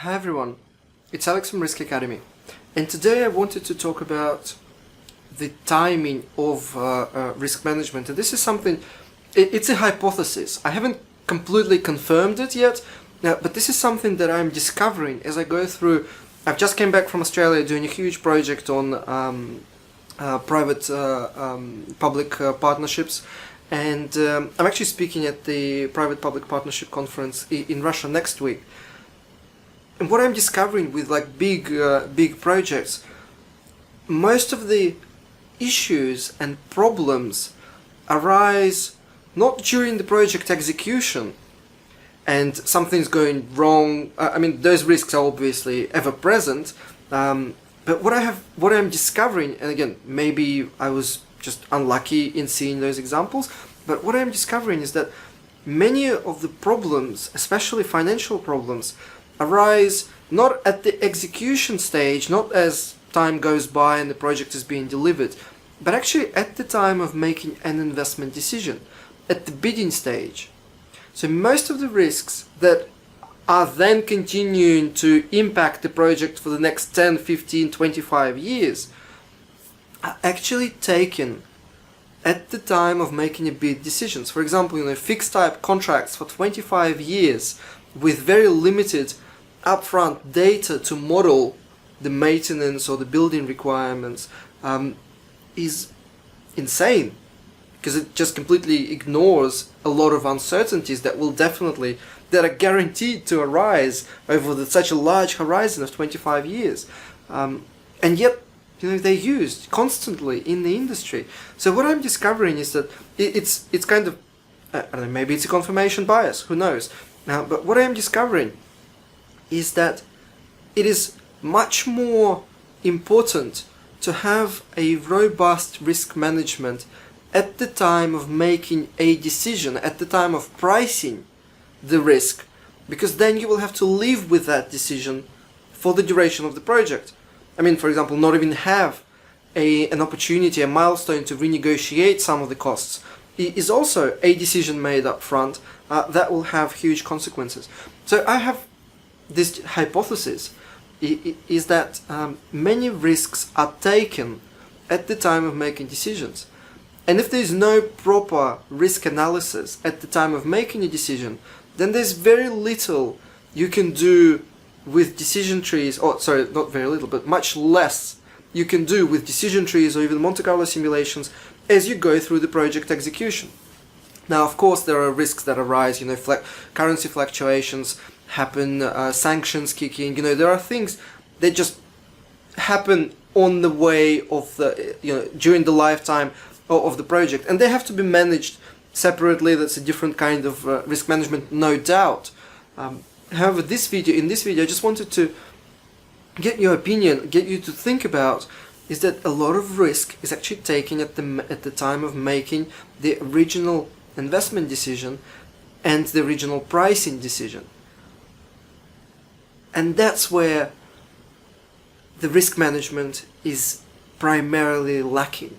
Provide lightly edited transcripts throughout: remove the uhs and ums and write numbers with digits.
Hi everyone, it's Alex from Risk Academy, and today I wanted to talk about the timing of risk management. And this is something, it's a hypothesis. I haven't completely confirmed it yet, but this is something that I'm discovering as I go through. I've just came back from Australia doing a huge project on private-public partnerships, and I'm actually speaking at the Private-Public Partnership Conference in Russia next week. And what I'm discovering with like big projects, most of the issues and problems arise not during the project execution and something's going wrong. I mean, those risks are obviously ever present, but what I'm discovering, and again, maybe I was just unlucky in seeing those examples, but what I'm discovering is that many of the problems, especially financial problems, arise not at the execution stage, not as time goes by and the project is being delivered, but actually at the time of making an investment decision, at the bidding stage. So most of the risks that are then continuing to impact the project for the next 10, 15, 25 years are actually taken at the time of making a bid decisions. For example, fixed type contracts for 25 years with very limited upfront data to model the maintenance or the building requirements is insane, because it just completely ignores a lot of uncertainties that are guaranteed to arise over such a large horizon of 25 years. And yet, they're used constantly in the industry. So what I'm discovering is that it's kind of, I don't know, maybe it's a confirmation bias, who knows. But what I'm discovering is that it is much more important to have a robust risk management at the time of making a decision, at the time of pricing the risk, because then you will have to live with that decision for the duration of the project. I mean, for example, not even have an opportunity, a milestone to renegotiate some of the costs is also a decision made up front that will have huge consequences. So I have this hypothesis is that many risks are taken at the time of making decisions. And if there's no proper risk analysis at the time of making a decision, then there's very little you can do with decision trees, or sorry, not very little, but much less you can do with decision trees or even Monte Carlo simulations as you go through the project execution. Now, of course, there are risks that arise, currency fluctuations happen, sanctions kick in, there are things that just happen on the way of during the lifetime of the project, and they have to be managed separately. That's a different kind of risk management, no doubt. However, in this video, I just wanted to get your opinion, get you to think about, is that a lot of risk is actually taken at the time of making the original investment decision and the original pricing decision. And that's where the risk management is primarily lacking.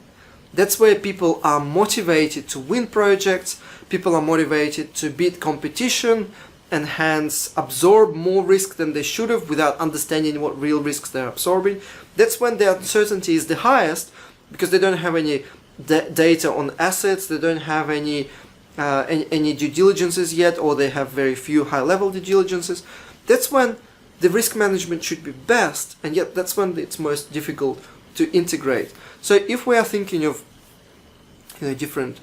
That's where people are motivated to win projects, people are motivated to beat competition, and hence absorb more risk than they should have without understanding what real risks they're absorbing. That's when the uncertainty is the highest, because they don't have any data on assets, they don't have any due diligences yet, or they have very few high-level due diligences. That's when the risk management should be best, and yet that's when it's most difficult to integrate. So if we are thinking of different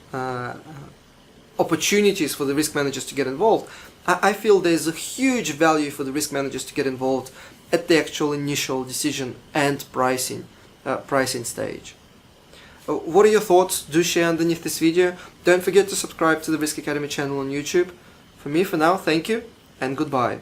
opportunities for the risk managers to get involved, I feel there's a huge value for the risk managers to get involved at the actual initial decision and pricing stage. What are your thoughts? Do share underneath this video. Don't forget to subscribe to the Risk Academy channel on YouTube. For me, for now, thank you and goodbye.